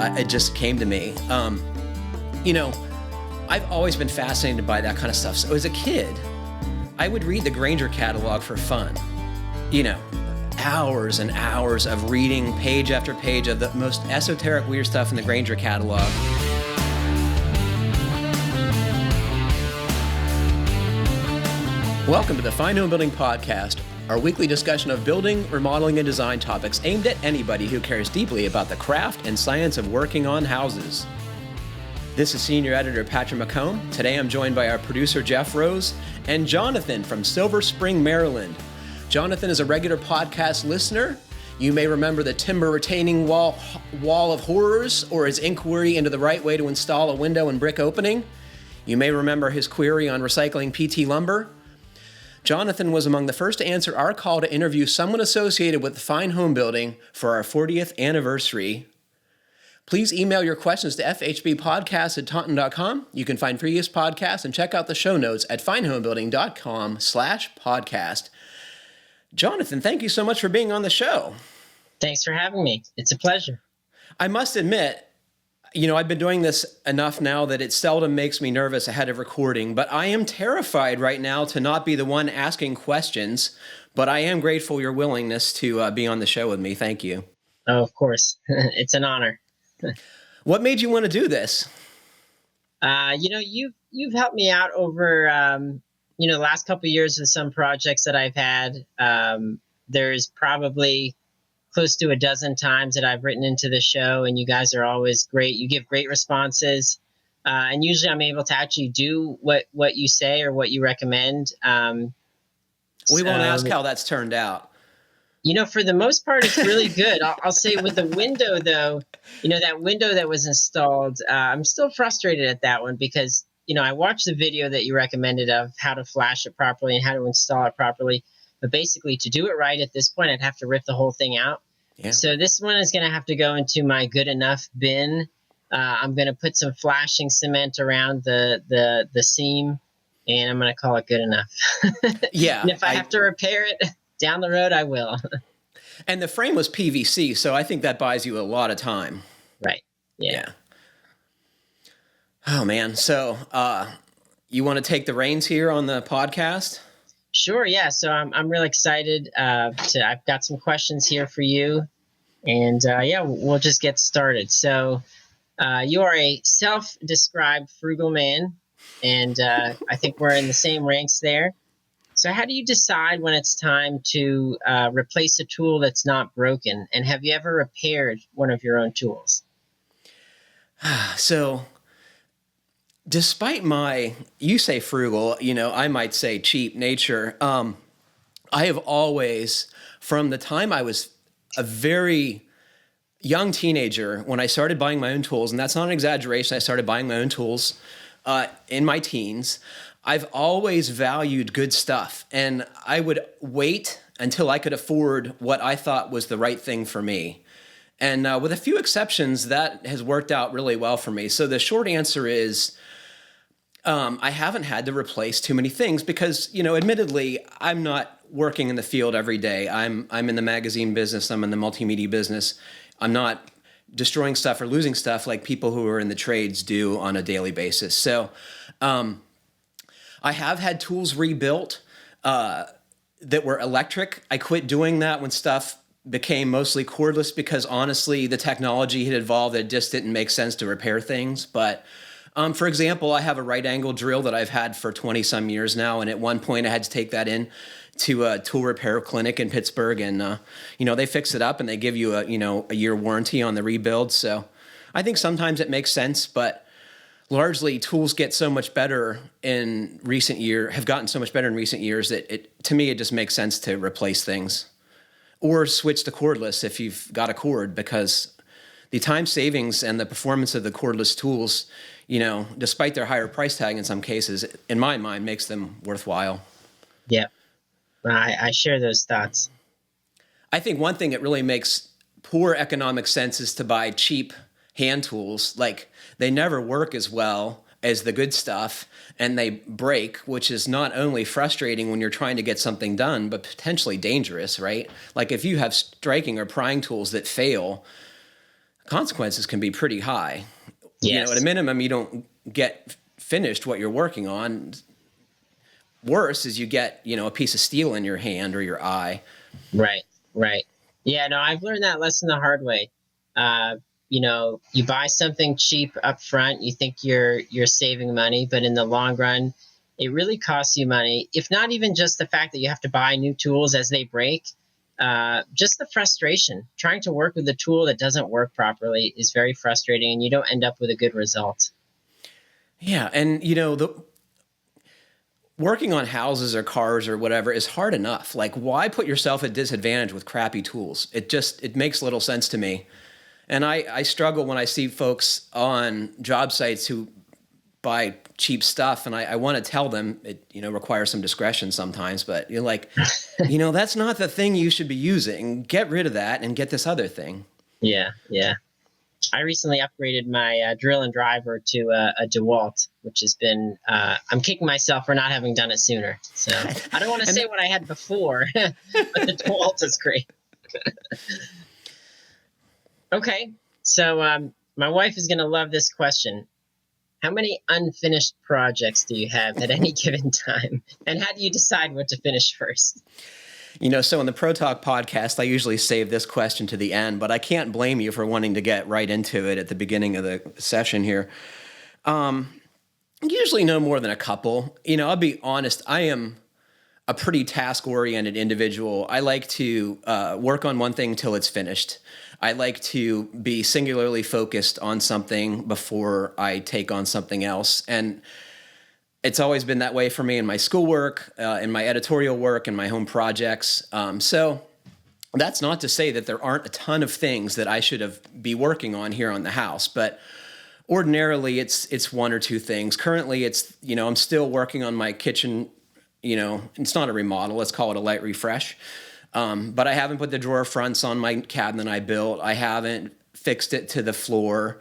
it just came to me. I've always been fascinated by that kind of stuff. So as a kid, I would read the Grainger catalog for fun. Hours and hours of reading page after page of the most esoteric, weird stuff in the Grainger catalog. Welcome to the Fine Homebuilding Podcast, our weekly discussion of building, remodeling, and design topics aimed at anybody who cares deeply about the craft and science of working on houses. This is Senior Editor Patrick McCombe. Today I'm joined by our producer Jeff Rose and Jonathan from Silver Spring, Maryland. Jonathan is a regular podcast listener. You may remember the timber retaining wall of horrors or his inquiry into the right way to install a window and brick opening. You may remember his query on recycling PT lumber. Jonathan was among the first to answer our call to interview someone associated with Fine Homebuilding for our 40th anniversary. Please email your questions to fhbpodcast@taunton.com. You can find previous podcasts and check out the show notes at finehomebuilding.com/podcast. Jonathan, thank you so much for being on the show. Thanks for having me. It's a pleasure. I must admit, I've been doing this enough now that it seldom makes me nervous ahead of recording, but I am terrified right now to not be the one asking questions, but I am grateful for your willingness to be on the show with me. Thank you. Oh, of course. It's an honor. What made you want to do this? You've helped me out over, the last couple of years with some projects that I've had. There's probably close to a dozen times that I've written into the show, and you guys are always great. You give great responses. And usually I'm able to actually do what you say or what you recommend. We won't ask how that's turned out. For the most part, it's really good. I'll say with the window, though, that window that was installed, I'm still frustrated at that one because, I watched the video that you recommended of how to flash it properly and how to install it properly. But basically, to do it right at this point, I'd have to rip the whole thing out. Yeah. So this one is going to have to go into my good enough bin. I'm going to put some flashing cement around the seam, and I'm going to call it good enough. Yeah. And if I have to repair it down the road, I will. And the frame was PVC, so I think that buys you a lot of time. Right. Yeah. Oh, man. So you want to take the reins here on the podcast? Sure. Yeah. So I'm really excited. I've got some questions here for you, and we'll just get started. So you are a self-described frugal man, and I think we're in the same ranks there. So how do you decide when it's time to replace a tool that's not broken? And have you ever repaired one of your own tools? So despite you say frugal, I might say cheap nature. I have always, from the time I was a very young teenager, when I started buying my own tools, and that's not an exaggeration, I started buying my own tools in my teens. I've always valued good stuff, and I would wait until I could afford what I thought was the right thing for me. And with a few exceptions, that has worked out really well for me. So the short answer is I haven't had to replace too many things because, admittedly, I'm not working in the field every day. I'm in the magazine business. I'm in the multimedia business. I'm not destroying stuff or losing stuff like people who are in the trades do on a daily basis. So I have had tools rebuilt that were electric. I quit doing that when stuff became mostly cordless because honestly, the technology had evolved that it just didn't make sense to repair things. But for example, I have a right angle drill that I've had for 20 some years now. And at one point I had to take that in to a tool repair clinic in Pittsburgh. And, they fix it up and they give you a year warranty on the rebuild. So I think sometimes it makes sense, but largely, tools get so much better in recent years, have gotten so much better in recent years that to me, it just makes sense to replace things or switch to cordless if you've got a cord, because the time savings and the performance of the cordless tools, despite their higher price tag in some cases, in my mind, makes them worthwhile. Yeah, I share those thoughts. I think one thing that really makes poor economic sense is to buy cheap hand tools. Like, they never work as well as the good stuff, and they break, which is not only frustrating when you're trying to get something done, but potentially dangerous, right? Like if you have striking or prying tools that fail, consequences can be pretty high. At a Yes. minimum, you don't get finished what you're working on. Worse is you get, a piece of steel in your hand or your eye. Right. Right. Yeah. No, I've learned that lesson the hard way. Uh, you buy something cheap up front, you think you're saving money, but in the long run, it really costs you money. If not even just the fact that you have to buy new tools as they break, just the frustration trying to work with a tool that doesn't work properly is very frustrating, and you don't end up with a good result. Yeah, and the working on houses or cars or whatever is hard enough. Like, why put yourself at disadvantage with crappy tools? It makes little sense to me. And I struggle when I see folks on job sites who buy cheap stuff, and I want to tell them it requires some discretion sometimes, but you're like, that's not the thing you should be using. Get rid of that and get this other thing. Yeah, yeah. I recently upgraded my drill and driver to a DeWalt, which has been, I'm kicking myself for not having done it sooner. So I don't want to say what I had before, but the DeWalt is great. Okay. So my wife is going to love this question. How many unfinished projects do you have at any given time? And how do you decide what to finish first? So in the Pro Talk podcast, I usually save this question to the end, but I can't blame you for wanting to get right into it at the beginning of the session here. Usually no more than a couple. I'll be honest, I am a pretty task-oriented individual. I like to work on one thing till it's finished. I like to be singularly focused on something before I take on something else. And it's always been that way for me in my schoolwork, in my editorial work, and my home projects. So that's not to say that there aren't a ton of things that I should be working on here on the house, but ordinarily it's one or two things. Currently, it's I'm still working on my kitchen. It's not a remodel. Let's call it a light refresh. But I haven't put the drawer fronts on my cabinet I built. I haven't fixed it to the floor.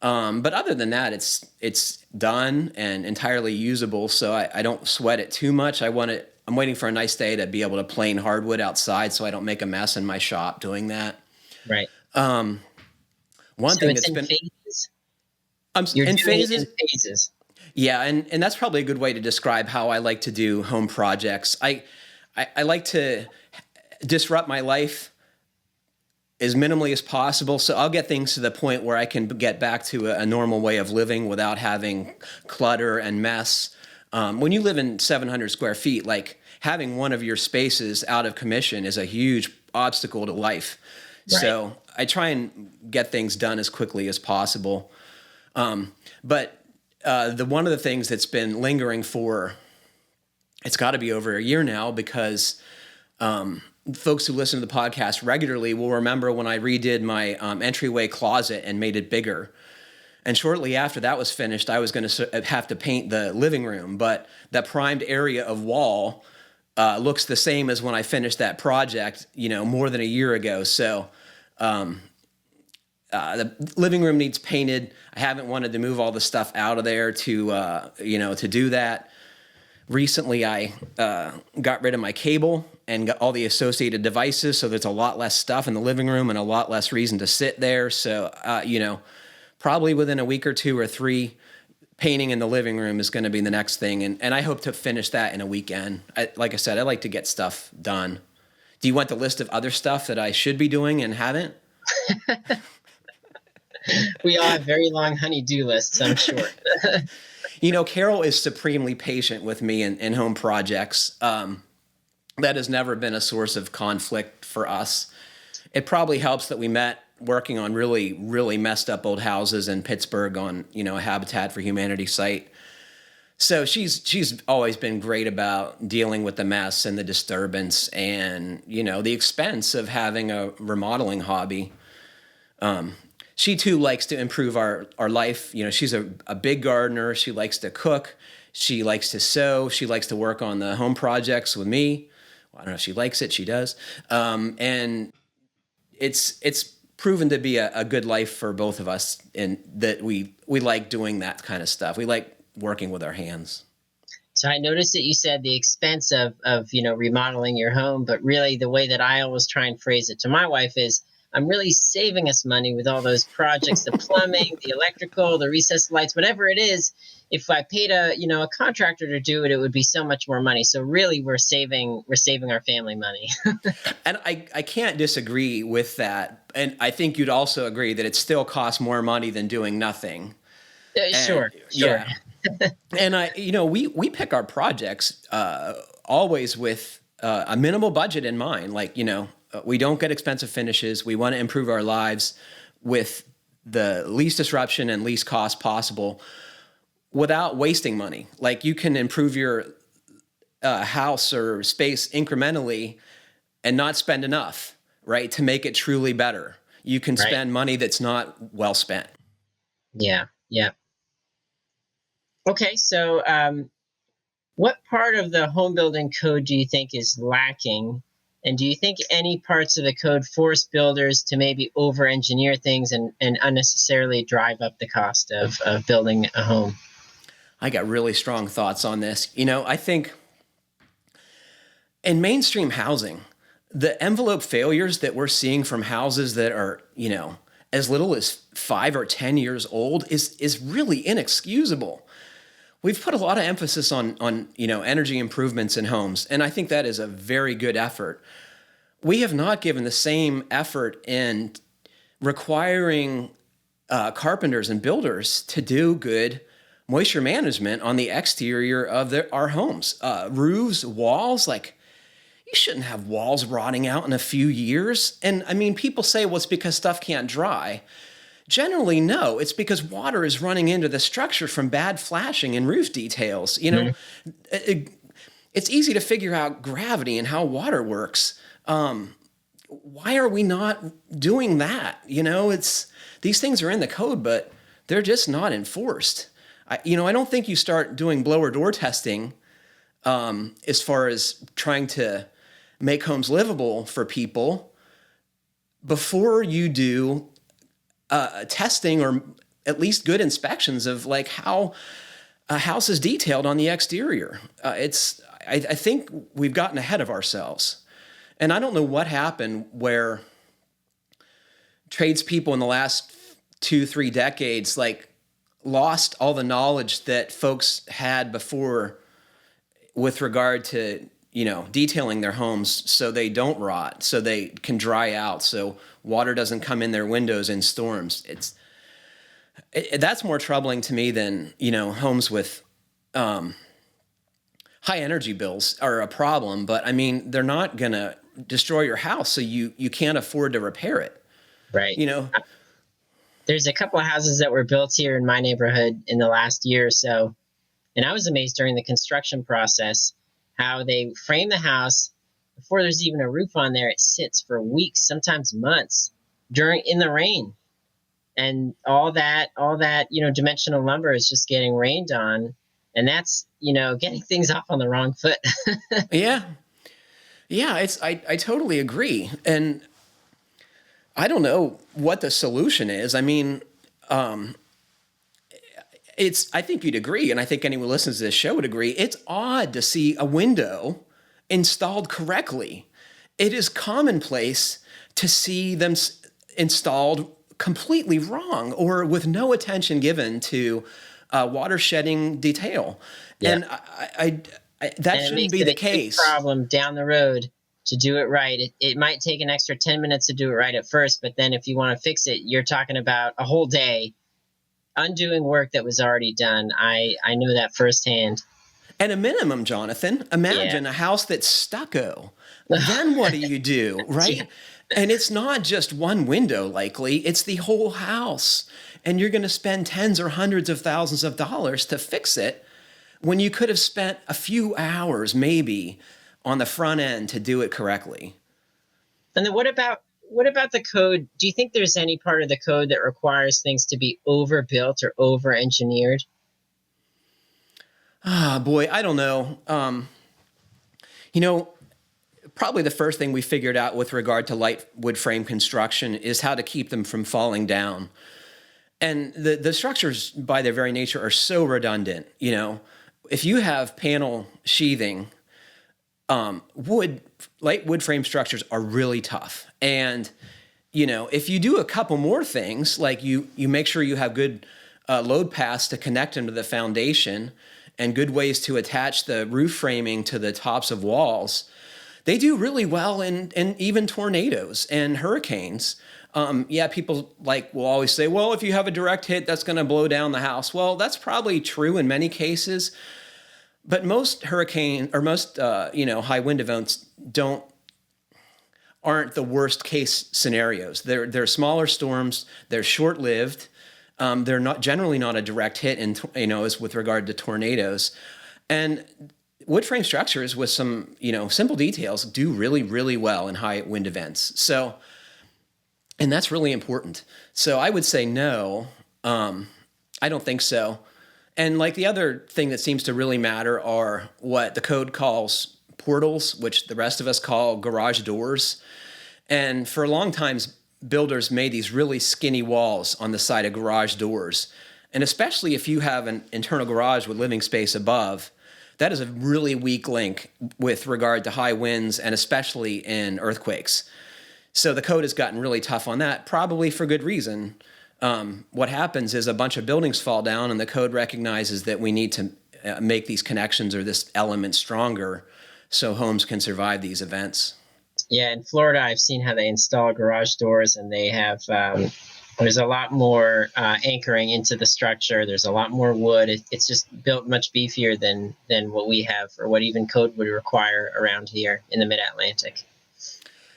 But other than that, it's done and entirely usable, so I don't sweat it too much. I'm waiting for a nice day to be able to plane hardwood outside so I don't make a mess in my shop doing that. Right. One so thing it's that's in been phases. You're in doing phases. it in phases. Yeah, and that's probably a good way to describe how I like to do home projects. I like to disrupt my life as minimally as possible. So I'll get things to the point where I can get back to a normal way of living without having clutter and mess. When you live in 700 square feet, like having one of your spaces out of commission is a huge obstacle to life. Right. So I try and get things done as quickly as possible. But one of the things that's been lingering it's got to be over a year now, because folks who listen to the podcast regularly will remember when I redid my entryway closet and made it bigger. And shortly after that was finished, I was going to have to paint the living room, but that primed area of wall looks the same as when I finished that project, more than a year ago. So the living room needs painted. I haven't wanted to move all the stuff out of there to do that. Recently, I got rid of my cable and got all the associated devices, so there's a lot less stuff in the living room and a lot less reason to sit there. So, probably within a week or two or three, painting in the living room is going to be the next thing, and I hope to finish that in a weekend. Like I said, I like to get stuff done. Do you want the list of other stuff that I should be doing and haven't? We all have very long honey-do lists, I'm sure. Carol is supremely patient with me in home projects. That has never been a source of conflict for us. It probably helps that we met working on really, really messed up old houses in Pittsburgh on, a Habitat for Humanity site. So she's always been great about dealing with the mess and the disturbance and, the expense of having a remodeling hobby. She too likes to improve our life. She's a big gardener. She likes to cook. She likes to sew. She likes to work on the home projects with me. Well, I don't know if she likes it. She does. And it's proven to be a good life for both of us, in that we like doing that kind of stuff. We like working with our hands. So I noticed that you said the expense of remodeling your home, but really the way that I always try and phrase it to my wife is, I'm really saving us money with all those projects, the plumbing, the electrical, the recessed lights, whatever it is. If I paid a contractor to do it, it would be so much more money. So really, we're saving our family money. And I can't disagree with that. And I think you'd also agree that it still costs more money than doing nothing. And Sure, sure. yeah. And we pick our projects always with a minimal budget in mind. Like, we don't get expensive finishes. We want to improve our lives with the least disruption and least cost possible without wasting money. Like, you can improve your house or space incrementally and not spend enough, right, to make it truly better. You can Right. spend money that's not well spent. Yeah, yeah. Okay, so what part of the home building code do you think is lacking? And do you think any parts of the code force builders to maybe over engineer things and unnecessarily drive up the cost of building a home? I got really strong thoughts on this. I think in mainstream housing, the envelope failures that we're seeing from houses that are, as little as 5 or 10 years old is really inexcusable. We've put a lot of emphasis on energy improvements in homes, and I think that is a very good effort. We have not given the same effort in requiring carpenters and builders to do good moisture management on the exterior of our homes. Roofs, walls, like, you shouldn't have walls rotting out in a few years. And I mean, people say, well, it's because stuff can't dry. Generally, no, it's because water is running into the structure from bad flashing and roof details. It's easy to figure out gravity and how water works. Why are we not doing that? These things are in the code, but they're just not enforced. I don't think you start doing blower door testing as far as trying to make homes livable for people before you do testing or at least good inspections of like how a house is detailed on the exterior. I think we've gotten ahead of ourselves. And I don't know what happened where tradespeople in the last 2-3 decades like lost all the knowledge that folks had before with regard to detailing their homes so they don't rot, so they can dry out, so water doesn't come in their windows in storms. That's more troubling to me than homes with high energy bills are a problem. But I mean, they're not gonna destroy your house, so you can't afford to repair it. Right. There's a couple of houses that were built here in my neighborhood in the last year or so, and I was amazed during the construction process how they frame the house before there's even a roof on there. It sits for weeks, sometimes months, in the rain, and all that dimensional lumber is just getting rained on, and that's getting things off on the wrong foot. Yeah, I totally agree, and I don't know what the solution is. I mean, I think you'd agree, and I think anyone who listens to this show would agree, it's odd to see a window installed correctly. It is commonplace to see them installed completely wrong or with no attention given to water shedding detail. Yeah. And that shouldn't be the case. Problem down the road to do it right. It might take an extra 10 minutes to do it right at first, but then if you want to fix it, you're talking about a whole day undoing work that was already done. I know that firsthand. At a minimum, Jonathan, imagine a house that's stucco. Then what do you do, right? Yeah. And it's not just one window, likely. It's the whole house. And you're going to spend tens or hundreds of thousands of dollars to fix it when you could have spent a few hours, maybe, on the front end to do it correctly. And then what about the code? Do you think there's any part of the code that requires things to be overbuilt or over-engineered? Boy, I don't know. Probably the first thing we figured out with regard to light wood frame construction is how to keep them from falling down. And the structures, by their very nature, are so redundant. If you have panel sheathing, light wood frame structures are really tough. And if you do a couple more things, like you make sure you have good load paths to connect them to the foundation and good ways to attach the roof framing to the tops of walls, they do really well in even tornadoes and hurricanes. People will always say, well, if you have a direct hit, that's going to blow down the house. Well, that's probably true in many cases, but most high wind events aren't the worst case scenarios. They're smaller storms. They're short lived. They're not generally not a direct hit as with regard to tornadoes, and wood frame structures with some simple details do really, really well in high wind events. So. And that's really important. So I would say no. I don't think so. And like the other thing that seems to really matter are what the code calls portals, which the rest of us call garage doors. And for a long time, builders made these really skinny walls on the side of garage doors. And especially if you have an internal garage with living space above, that is a really weak link with regard to high winds and especially in earthquakes. So the code has gotten really tough on that, probably for good reason. What happens is a bunch of buildings fall down and the code recognizes that we need to make these connections or this element stronger so homes can survive these events. Yeah, in Florida, I've seen how they install garage doors, and they have there's a lot more anchoring into the structure. There's a lot more wood. It's just built much beefier than what we have or what even code would require around here in the Mid-Atlantic.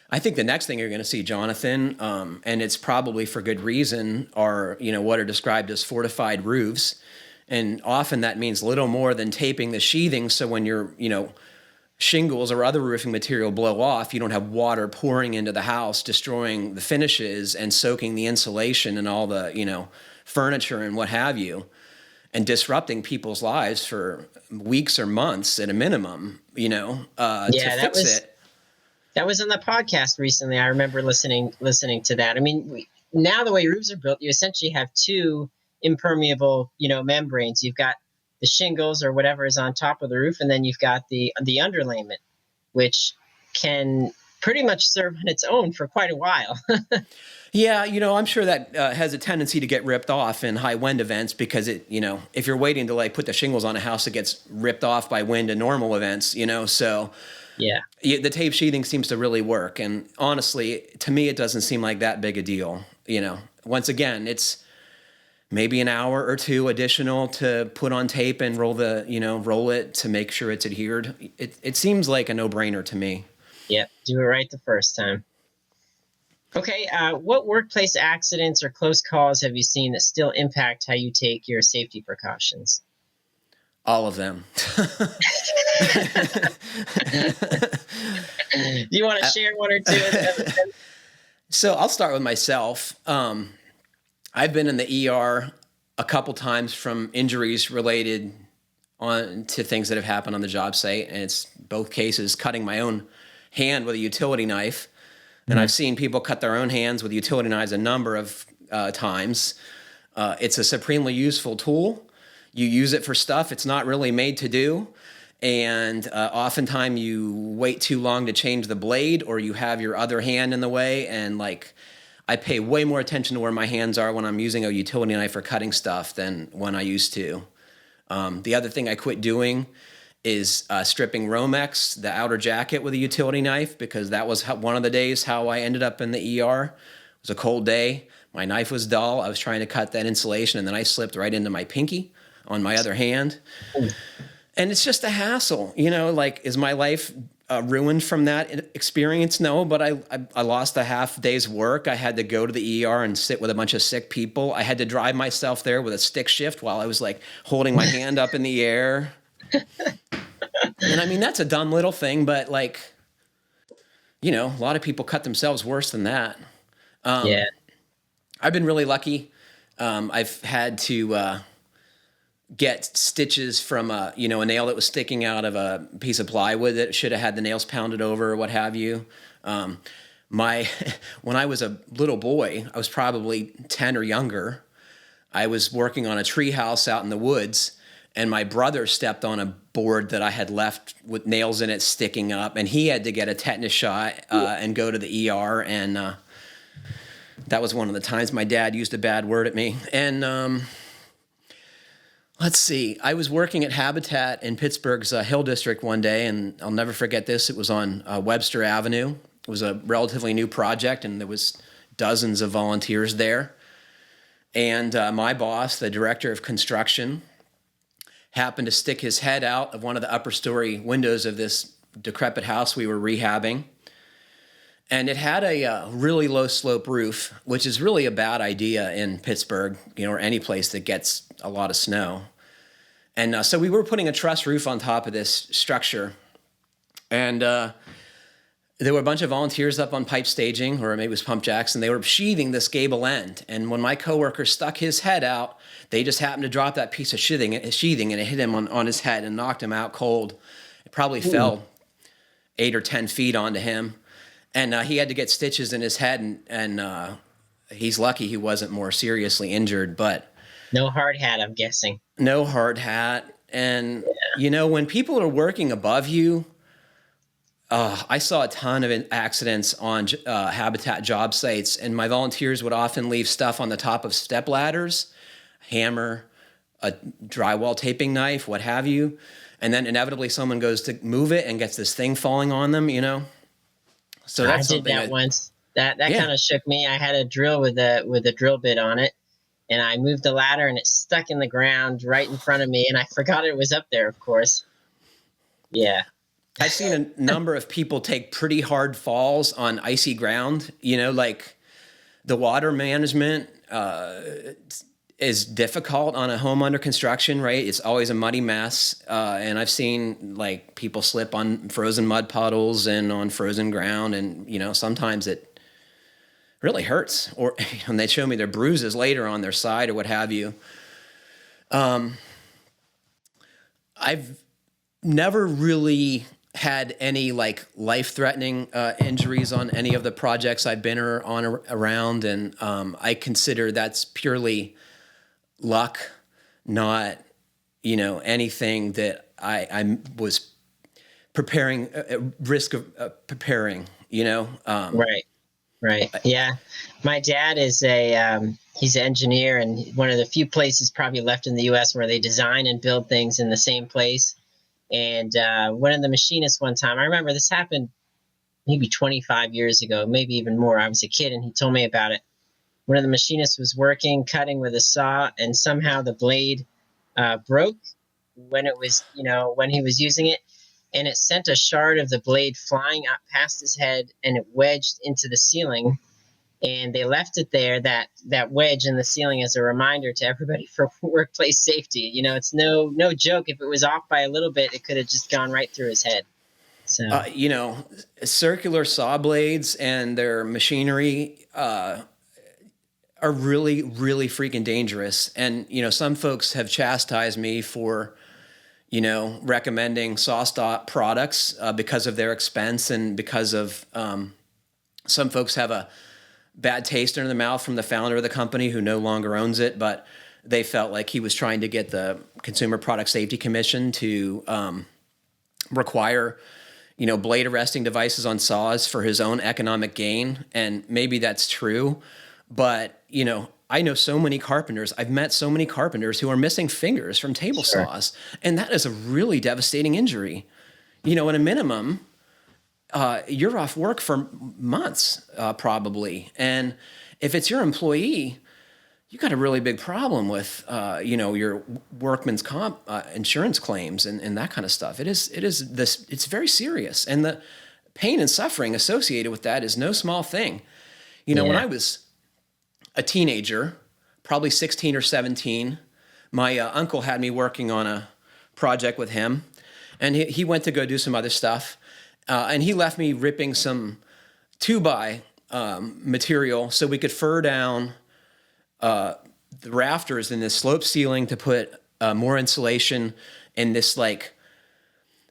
I think the next thing you're going to see, Jonathan, and it's probably for good reason, are what are described as fortified roofs, and often that means little more than taping the sheathing so when your shingles or other roofing material blow off, you don't have water pouring into the house, destroying the finishes and soaking the insulation and all the furniture and what have you, and disrupting people's lives for weeks or months at a minimum. To fix it. That was on the podcast recently. I remember listening to that. I mean, now the way roofs are built, you essentially have two impermeable, membranes. You've got the shingles or whatever is on top of the roof, and then you've got the underlayment, which can pretty much serve on its own for quite a while. Yeah, I'm sure that has a tendency to get ripped off in high wind events because if you're waiting to put the shingles on a house, it gets ripped off by wind in normal events, so. Yeah. The tape sheathing seems to really work. And honestly, to me, it doesn't seem like that big a deal. Once again, it's maybe an hour or two additional to put on tape and roll it to make sure it's adhered. It seems like a no-brainer to me. Yep. Do it right the first time. Okay. What workplace accidents or close calls have you seen that still impact how you take your safety precautions? All of them. Do you want to share one or two? So I'll start with myself. I've been in the ER a couple times from injuries related to things that have happened on the job site. And it's both cases cutting my own hand with a utility knife. And I've seen people cut their own hands with utility knives a number of times. It's a supremely useful tool. You use it for stuff it's not really made to do. And oftentimes you wait too long to change the blade or you have your other hand in the way. And I pay way more attention to where my hands are when I'm using a utility knife for cutting stuff than when I used to. The other thing I quit doing is stripping Romex, the outer jacket, with a utility knife because that was one of the days how I ended up in the ER. It was a cold day. My knife was dull. I was trying to cut that insulation and then I slipped right into my pinky on my other hand. And it's just a hassle, is my life ruined from that experience? No, but I lost a half day's work. I had to go to the ER and sit with a bunch of sick people. I had to drive myself there with a stick shift while I was holding my hand up in the air. And I mean, that's a dumb little thing, but a lot of people cut themselves worse than that. Yeah. I've been really lucky. I've had to get stitches from a nail that was sticking out of a piece of plywood that should have had the nails pounded over or what have you. When I was a little boy, I was probably 10 or younger. I was working on a tree house out in the woods, and my brother stepped on a board that I had left with nails in it sticking up, and he had to get a tetanus shot and go to the ER. And That was one of the times my dad used a bad word at me. And let's see, I was working at Habitat in Pittsburgh's Hill District one day, and I'll never forget this. It was on Webster Avenue. It was a relatively new project, and there was dozens of volunteers there. And my boss, the director of construction, happened to stick his head out of one of the upper story windows of this decrepit house we were rehabbing. And it had a really low slope roof, which is really a bad idea in Pittsburgh, or any place that gets a lot of snow. And so we were putting a truss roof on top of this structure. And there were a bunch of volunteers up on pipe staging, or maybe it was pump jacks, and they were sheathing this gable end. And when my coworker stuck his head out, they just happened to drop that piece of sheathing, and it hit him on his head and knocked him out cold. It probably fell 8 or 10 feet onto him. And he had to get stitches in his head, and he's lucky he wasn't more seriously injured. But no hard hat, I'm guessing. No hard hat. And, when people are working above you, I saw a ton of accidents on Habitat job sites, and my volunteers would often leave stuff on the top of step ladders, hammer, a drywall taping knife, what have you. And then inevitably someone goes to move it and gets this thing falling on them, So that's I did that once. That kind of shook me. I had a drill with a drill bit on it, and I moved the ladder, and it stuck in the ground right in front of me, and I forgot it was up there, of course. Yeah. I've seen a number of people take pretty hard falls on icy ground. Like the water management is difficult on a home under construction, right? It's always a muddy mess. And I've seen like people slip on frozen mud puddles and on frozen ground. And, sometimes it really hurts. Or when they show me their bruises later on their side or what have you. I've never really had any like life-threatening injuries on any of the projects I've been around. And I consider that's purely luck, not, anything that I was preparing, risk of preparing, Right. Yeah. My dad is he's an engineer, and one of the few places probably left in the U.S. where they design and build things in the same place. And one of the machinists one time, I remember this happened maybe 25 years ago, maybe even more. I was a kid, and he told me about it. One of the machinists was cutting with a saw, and somehow the blade broke when it was, when he was using it, and it sent a shard of the blade flying up past his head, and it wedged into the ceiling. And they left it there, that wedge in the ceiling, as a reminder to everybody for workplace safety. It's no joke. If it was off by a little bit, it could have just gone right through his head. So, circular saw blades and their machinery are really, really freaking dangerous. And, some folks have chastised me for, recommending saw stop products because of their expense, and because of some folks have a bad taste in their mouth from the founder of the company who no longer owns it, but they felt like he was trying to get the Consumer Product Safety Commission to require, blade arresting devices on saws for his own economic gain. And maybe that's true, but, I know so many carpenters. I've met so many carpenters who are missing fingers from table saws, and that is a really devastating injury. At a minimum, you're off work for months, probably. And if it's your employee, you got a really big problem with, your workman's comp insurance claims and that kind of stuff. It's very serious. And the pain and suffering associated with that is no small thing. When I was a teenager, probably 16 or 17, my uncle had me working on a project with him, and he went to go do some other stuff. And he left me ripping some 2x material so we could fur down the rafters in this slope ceiling to put more insulation in this like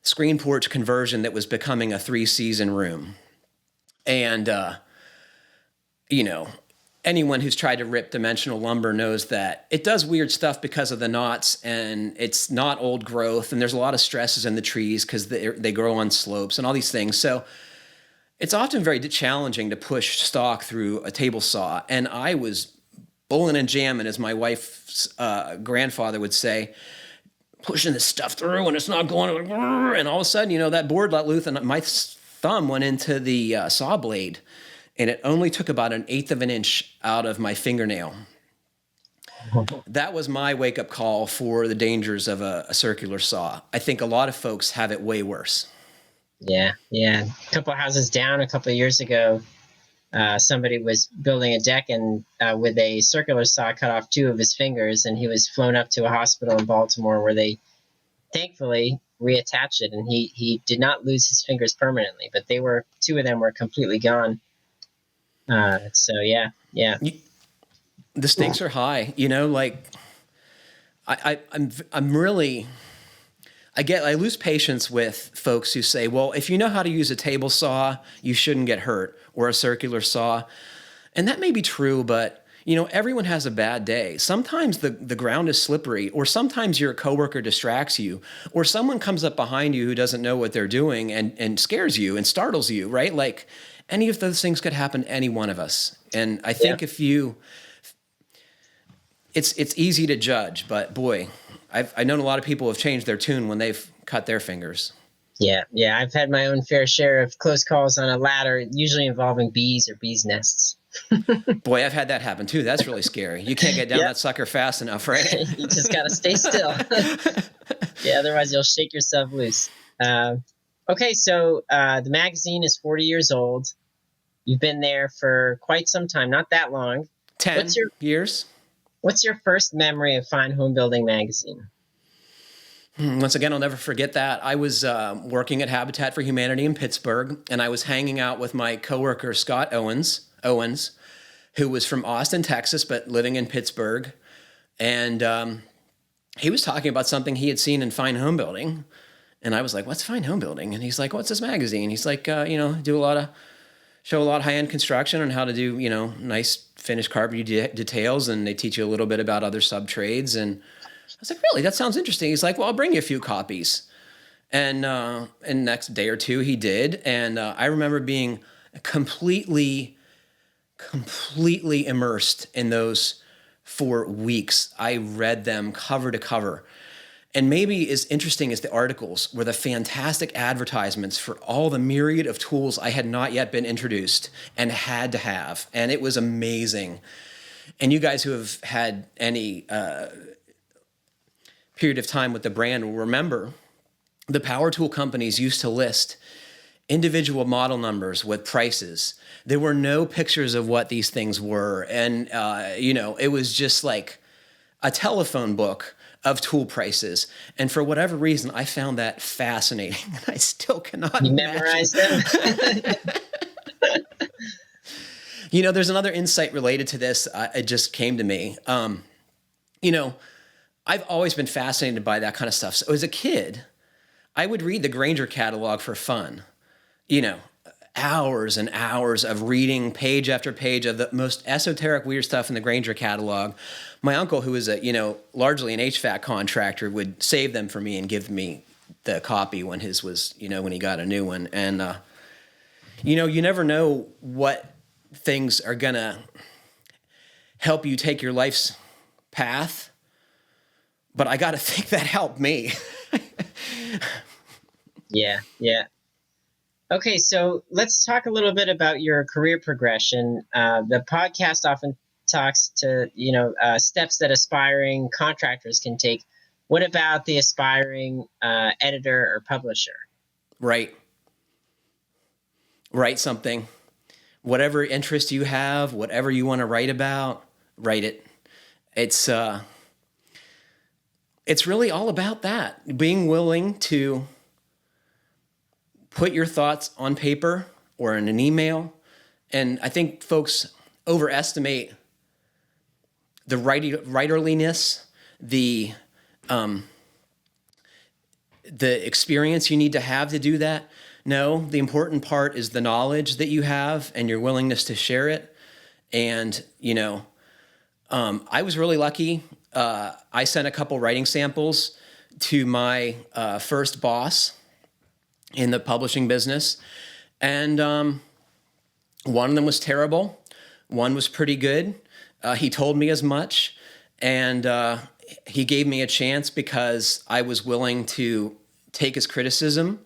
screen porch conversion that was becoming a 3-season room. And, anyone who's tried to rip dimensional lumber knows that it does weird stuff because of the knots, and it's not old growth, and there's a lot of stresses in the trees because they grow on slopes and all these things. So it's often very challenging to push stock through a table saw. And I was bulling and jamming, as my wife's grandfather would say, pushing this stuff through and it's not going, and all of a sudden, that board let loose and my thumb went into the saw blade, and it only took about 1/8 of an inch out of my fingernail. That was my wake-up call for the dangers of a circular saw. I think a lot of folks have it way worse. Yeah. A couple of houses down a couple of years ago, somebody was building a deck and with a circular saw cut off 2 of his fingers, and he was flown up to a hospital in Baltimore where they thankfully reattached it, and he did not lose his fingers permanently, but 2 of them were completely gone. So yeah. The stakes are high, like I'm really, I lose patience with folks who say, well, if you know how to use a table saw, you shouldn't get hurt, or a circular saw. And that may be true, but everyone has a bad day. Sometimes the ground is slippery, or sometimes your coworker distracts you, or someone comes up behind you who doesn't know what they're doing and scares you and startles you, right? Like any of those things could happen to any one of us. And I think it's easy to judge, but boy, I've known a lot of people who have changed their tune when they've cut their fingers. Yeah. I've had my own fair share of close calls on a ladder, usually involving bees or bees' nests. Boy, I've had that happen too. That's really scary. You can't get down that sucker fast enough, right? You just got to stay still. Yeah, otherwise you'll shake yourself loose. Okay, so the magazine is 40 years old. You've been there for quite some time, not that long. 10 years. What's your first memory of Fine Homebuilding magazine? Once again, I'll never forget that. I was working at Habitat for Humanity in Pittsburgh, and I was hanging out with my coworker, Scott Owens, who was from Austin, Texas, but living in Pittsburgh. And he was talking about something he had seen in Fine Homebuilding. And I was like, what's Fine Homebuilding? And he's like, what's this magazine? He's like, show a lot of high-end construction and how to do, nice finished carpentry details. And they teach you a little bit about other sub-trades. And I was like, really? That sounds interesting. He's like, well, I'll bring you a few copies. And next day or two he did. And I remember being completely immersed in those for weeks. I read them cover to cover. And maybe as interesting as the articles were the fantastic advertisements for all the myriad of tools I had not yet been introduced and had to have. And it was amazing. And you guys who have had any period of time with the brand will remember the power tool companies used to list individual model numbers with prices. There were no pictures of what these things were. And, it was just like a telephone book of tool prices. And for whatever reason, I found that fascinating. I still cannot You imagine. memorized them? There's another insight related to this. It just came to me. I've always been fascinated by that kind of stuff. So as a kid, I would read the Grainger catalog for fun. Hours and hours of reading page after page of the most esoteric, weird stuff in the Grainger catalog. My uncle, who was largely an HVAC contractor, would save them for me and give me the copy when his was, when he got a new one. And, you never know what things are going to help you take your life's path. But I got to think that helped me. Yeah. Okay, so let's talk a little bit about your career progression. The podcast often talks to, steps that aspiring contractors can take. What about the aspiring editor or publisher? Right. Write something. Whatever interest you have, whatever you want to write about, write it. It's really all about that. Being willing to put your thoughts on paper or in an email. And I think folks overestimate the writerliness, the experience you need to have to do that. No, the important part is the knowledge that you have and your willingness to share it. And, I was really lucky. I sent a couple writing samples to my first boss in the publishing business. And one of them was terrible. One was pretty good. He told me as much. And he gave me a chance because I was willing to take his criticism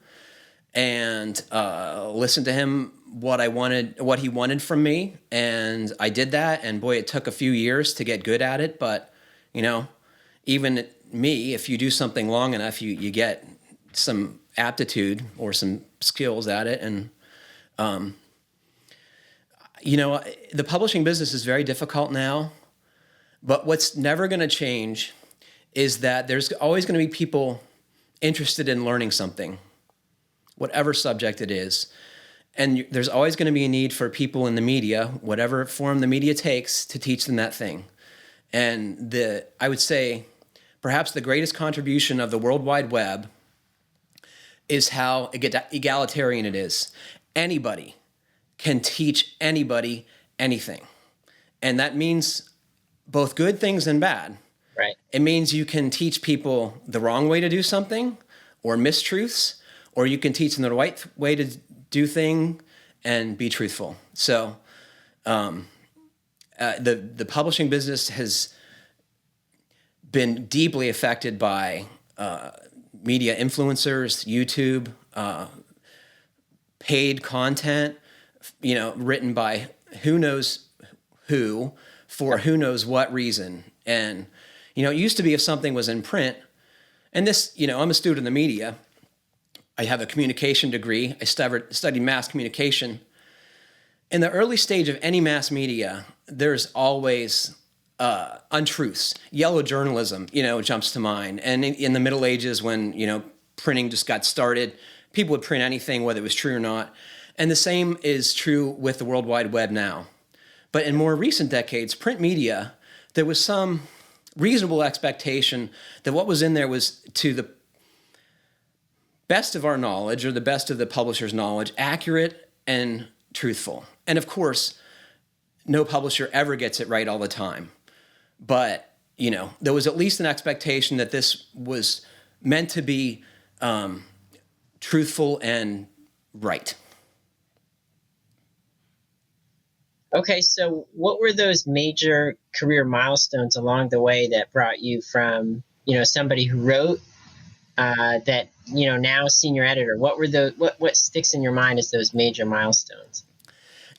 and listen to him, what he wanted from me. And I did that. And boy, it took a few years to get good at it. But, even me, if you do something long enough, you get some aptitude or some skills at it. And, the publishing business is very difficult now. But what's never going to change is that there's always going to be people interested in learning something, whatever subject it is. And there's always going to be a need for people in the media, whatever form the media takes, to teach them that thing. And I would say perhaps the greatest contribution of the World Wide Web is how egalitarian it is. Anybody can teach anybody anything. And that means both good things and bad. Right. It means you can teach people the wrong way to do something or mistruths, or you can teach them the right way to do thing and be truthful. So the publishing business has been deeply affected by media influencers, YouTube, paid content, written by who knows who for who knows what reason. And, it used to be if something was in print, and this, I'm a student of media. I have a communication degree. I studied mass communication. In the early stage of any mass media, there's always untruths. Yellow journalism, jumps to mind. And in the Middle Ages, when, printing just got started, people would print anything, whether it was true or not. And the same is true with the World Wide Web now. But in more recent decades, print media, there was some reasonable expectation that what was in there was, to the best of our knowledge, or the best of the publisher's knowledge, accurate and truthful. And of course, no publisher ever gets it right all the time. But, there was at least an expectation that this was meant to be truthful and right. Okay, so what were those major career milestones along the way that brought you from, somebody who wrote that, now senior editor? What were what sticks in your mind as those major milestones?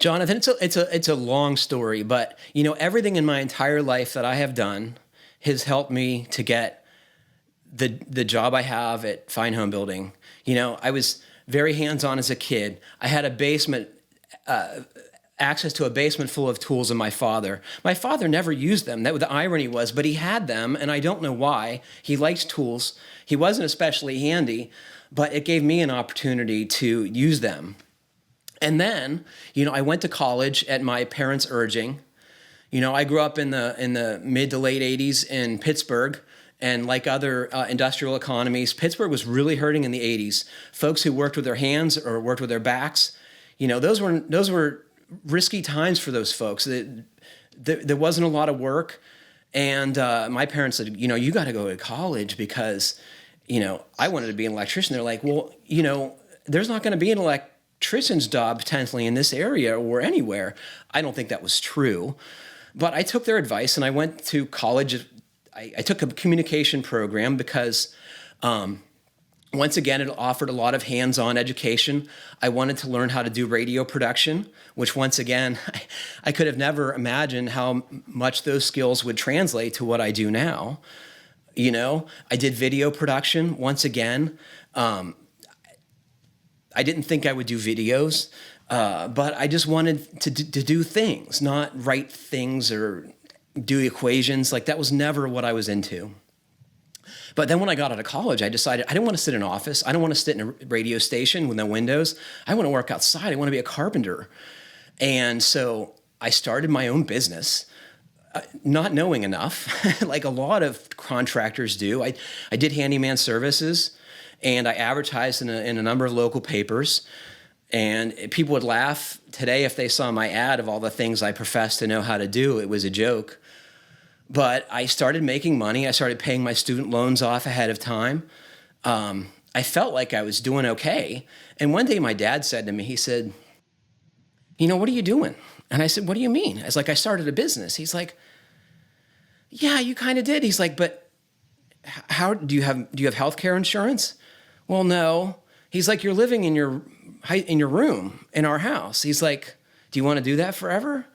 Jonathan, it's a long story, but everything in my entire life that I have done has helped me to get the job I have at Fine Homebuilding. I was very hands-on as a kid. I had a basement, access to a basement full of tools of my father. My father never used them. The irony was, but he had them, and I don't know why. He liked tools. He wasn't especially handy, but it gave me an opportunity to use them. And then, I went to college at my parents' urging. I grew up in the mid to late 80s in Pittsburgh, and like other industrial economies, Pittsburgh was really hurting in the 80s. Folks who worked with their hands or worked with their backs, those were risky times for those folks. There wasn't a lot of work, and my parents said, you got to go to college because, I wanted to be an electrician. They're like, well, there's not going to be an electrician's job potentially in this area or anywhere. I don't think that was true, but I took their advice and I went to college. I took a communication program because, once again, it offered a lot of hands-on education. I wanted to learn how to do radio production, which once again, I could have never imagined how much those skills would translate to what I do now. I did video production once again. I didn't think I would do videos, but I just wanted to do things, not write things or do equations. Like, that was never what I was into. But then when I got out of college, I decided I didn't want to sit in an office. I don't want to sit in a radio station with no windows. I want to work outside. I want to be a carpenter. And so I started my own business, not knowing enough, like a lot of contractors do. I did handyman services, and I advertised in a number of local papers. And people would laugh today if they saw my ad of all the things I professed to know how to do. It was a joke. But I started making money. I started paying my student loans off ahead of time. I felt like I was doing okay. And one day my dad said to me, he said, what are you doing? And I said, what do you mean? I was like, I started a business. He's like, yeah, you kind of did. He's like, but how do you have healthcare insurance? Well, no. He's like, you're living in your room in our house. He's like, do you want to do that forever?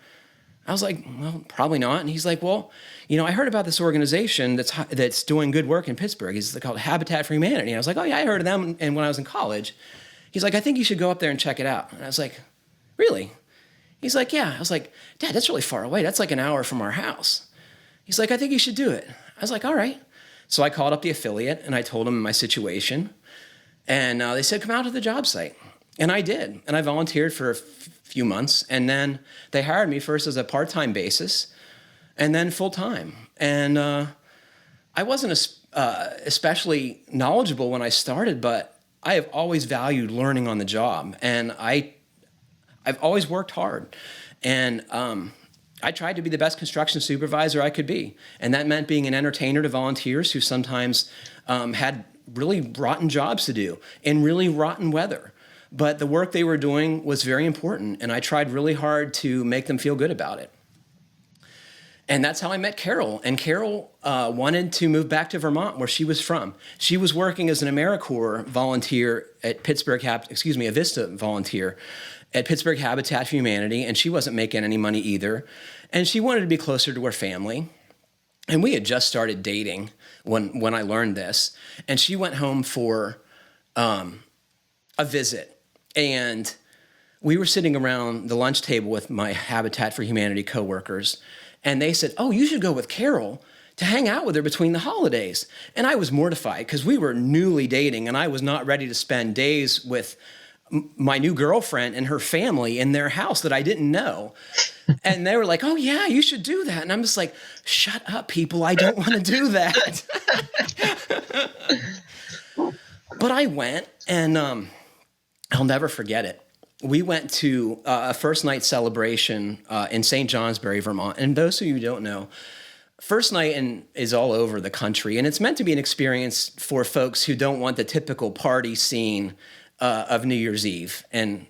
I was like, well, probably not. And he's like, well, I heard about this organization that's doing good work in Pittsburgh. It's called Habitat for Humanity. And I was like, oh yeah, I heard of them. And when I was in college, he's like, I think you should go up there and check it out. And I was like, really? He's like, yeah. I was like, Dad, that's really far away. That's like an hour from our house. He's like, I think you should do it. I was like, all right. So I called up the affiliate and I told them my situation. And they said, come out to the job site. And I did. And I volunteered for a few months. And then they hired me first as a part-time basis and then full-time. And I wasn't especially knowledgeable when I started, but I have always valued learning on the job. And I've always worked hard. And I tried to be the best construction supervisor I could be. And that meant being an entertainer to volunteers who sometimes had really rotten jobs to do in really rotten weather. But the work they were doing was very important, and I tried really hard to make them feel good about it. And that's how I met Carol. And Carol wanted to move back to Vermont, where she was from. She was working as an AmeriCorps volunteer at a Vista volunteer at Pittsburgh Habitat for Humanity, and she wasn't making any money either. And she wanted to be closer to her family. And we had just started dating when I learned this. And she went home for a visit. And we were sitting around the lunch table with my Habitat for Humanity coworkers. And they said, oh, you should go with Carol to hang out with her between the holidays. And I was mortified because we were newly dating and I was not ready to spend days with my new girlfriend and her family in their house that I didn't know. And they were like, oh yeah, you should do that. And I'm just like, shut up, people. I don't want to do that. But I went, and I'll never forget it. We went to a first night celebration in St. Johnsbury, Vermont. And those of you who don't know, first night is all over the country. And it's meant to be an experience for folks who don't want the typical party scene of New Year's Eve. And,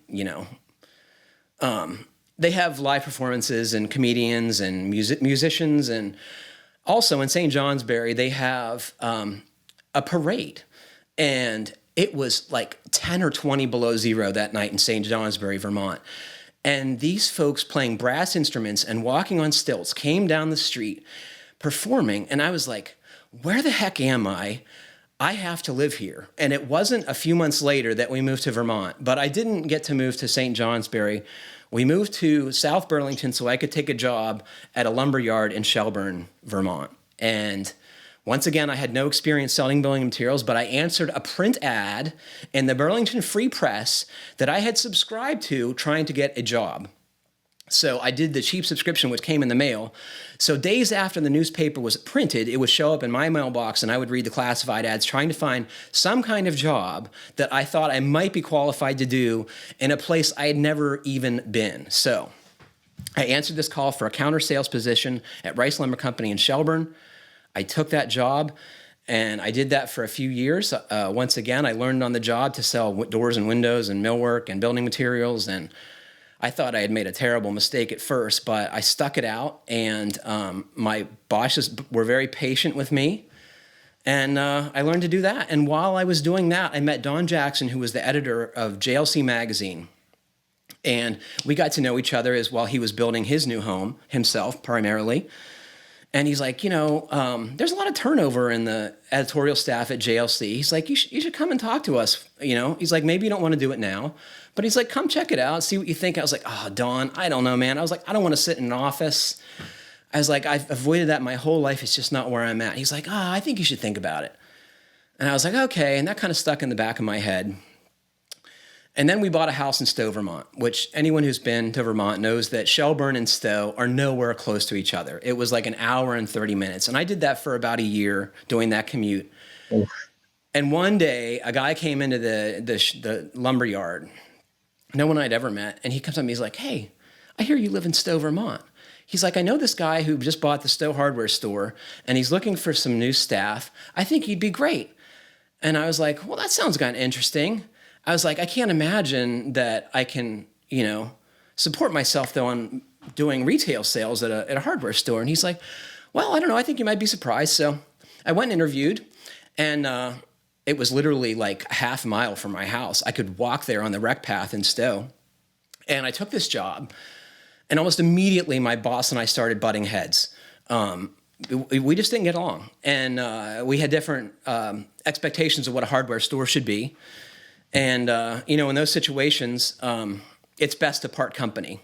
they have live performances and comedians and musicians. And also in St. Johnsbury, they have a parade. And it was like 10 or 20 below zero that night in St. Johnsbury, Vermont. And these folks playing brass instruments and walking on stilts came down the street performing. And I was like, where the heck am I? I have to live here. And it wasn't a few months later that we moved to Vermont, but I didn't get to move to St. Johnsbury. We moved to South Burlington so I could take a job at a lumber yard in Shelburne, Vermont. And once again, I had no experience selling building materials, but I answered a print ad in the Burlington Free Press that I had subscribed to trying to get a job. So I did the cheap subscription, which came in the mail. So days after the newspaper was printed, it would show up in my mailbox and I would read the classified ads trying to find some kind of job that I thought I might be qualified to do in a place I had never even been. So I answered this call for a counter sales position at Rice Lumber Company in Shelburne. I took that job and I did that for a few years. Once again, I learned on the job to sell doors and windows and millwork and building materials, and I thought I had made a terrible mistake at first, but I stuck it out, and my bosses were very patient with me, and I learned to do that. And while I was doing that, I met Don Jackson, who was the editor of JLC Magazine, and we got to know each other as while he was building his new home himself, primarily. And he's like, there's a lot of turnover in the editorial staff at JLC. He's like, you should come and talk to us. He's like, maybe you don't want to do it now, but he's like, come check it out, see what you think. I was like, oh, Don, I don't know, man. I was like, I don't want to sit in an office. I was like, I've avoided that my whole life. It's just not where I'm at. He's like, I think you should think about it. And I was like, okay. And that kind of stuck in the back of my head. And then we bought a house in Stowe, Vermont, which anyone who's been to Vermont knows that Shelburne and Stowe are nowhere close to each other. It was like an hour and 30 minutes. And I did that for about a year, doing that commute. Oof. And one day, a guy came into the lumber yard, no one I'd ever met. And he comes up to me, he's like, hey, I hear you live in Stowe, Vermont. He's like, I know this guy who just bought the Stowe hardware store, and he's looking for some new staff. I think he'd be great. And I was like, well, that sounds kind of interesting. I was like, I can't imagine that I can, support myself though on doing retail sales at a hardware store. And he's like, well, I don't know. I think you might be surprised. So I went and interviewed, and it was literally like a half mile from my house. I could walk there on the rec path in Stowe. And I took this job, and almost immediately my boss and I started butting heads. We just didn't get along, and we had different expectations of what a hardware store should be. And in those situations, it's best to part company.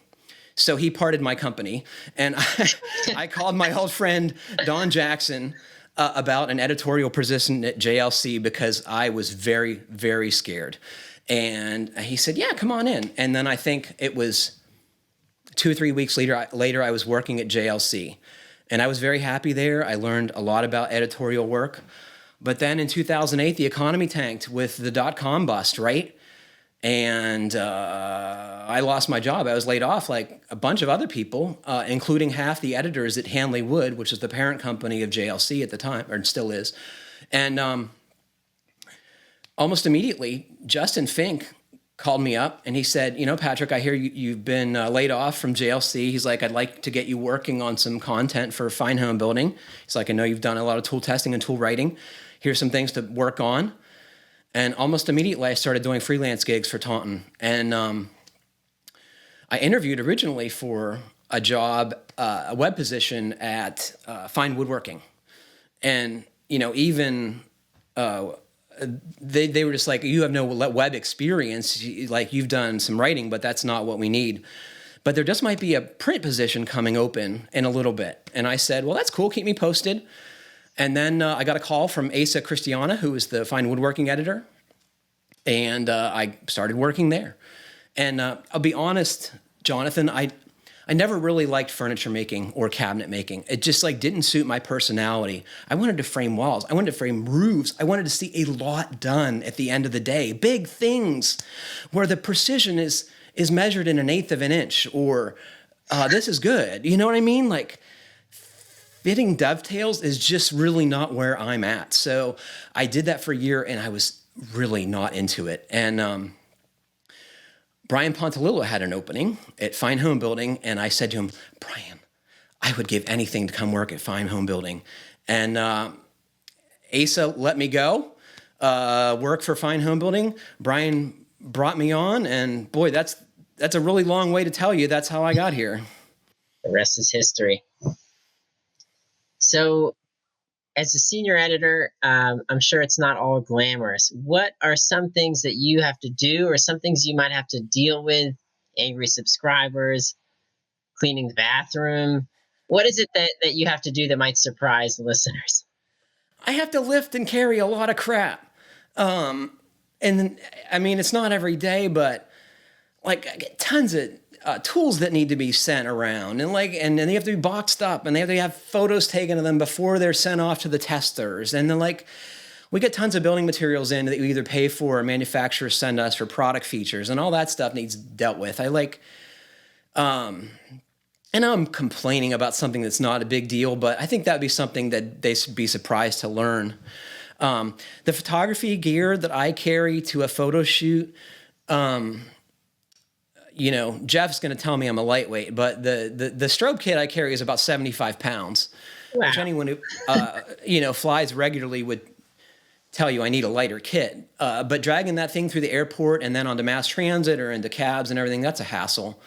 So he parted my company, and I called my old friend Don Jackson about an editorial position at JLC because I was very, very scared. And he said, "Yeah, come on in." And then I think it was 2 or 3 weeks later, I was working at JLC. And I was very happy there. I learned a lot about editorial work. But then in 2008, the economy tanked with the dot-com bust, right? And I lost my job. I was laid off like a bunch of other people, including half the editors at Hanley Wood, which is the parent company of JLC at the time, or still is. And almost immediately, Justin Fink called me up and he said, Patrick, I hear you've been laid off from JLC. He's like, I'd like to get you working on some content for Fine Homebuilding. He's like, I know you've done a lot of tool testing and tool writing. Here's some things to work on. And almost immediately I started doing freelance gigs for Taunton. And I interviewed originally for a job, a web position at Fine Woodworking. And, even they were just like, you have no web experience, like you've done some writing, but that's not what we need. But there just might be a print position coming open in a little bit. And I said, well, that's cool, keep me posted. And then I got a call from Asa Christiana, who is the Fine Woodworking editor. And I started working there. And I'll be honest, Jonathan, I never really liked furniture making or cabinet making. It just didn't suit my personality. I wanted to frame walls. I wanted to frame roofs. I wanted to see a lot done at the end of the day. Big things where the precision is measured in 1/8 of an inch, or this is good. You know what I mean? Like fitting dovetails is just really not where I'm at. So I did that for a year and I was really not into it. And Brian Pontalillo had an opening at Fine Homebuilding, and I said to him, Brian, I would give anything to come work at Fine Homebuilding. And Asa let me go, work for Fine Homebuilding. Brian brought me on, and boy, that's a really long way to tell you that's how I got here. The rest is history. So, as a senior editor, I'm sure it's not all glamorous. What are some things that you have to do, or some things you might have to deal with? Angry subscribers, cleaning the bathroom. What is it that you have to do that might surprise listeners? I have to lift and carry a lot of crap. And I mean, it's not every day, but I get tons of tools that need to be sent around, and they have to be boxed up, and they have to have photos taken of them before they're sent off to the testers. And then we get tons of building materials in that we either pay for or manufacturers send us for product features, and all that stuff needs dealt with. And I'm complaining about something that's not a big deal, but I think that'd be something that they should be surprised to learn. The photography gear that I carry to a photo shoot, Jeff's going to tell me I'm a lightweight, but the strobe kit I carry is about 75 pounds, wow. Which anyone who, flies regularly would tell you I need a lighter kit. But dragging that thing through the airport and then onto mass transit or into cabs and everything, that's a hassle.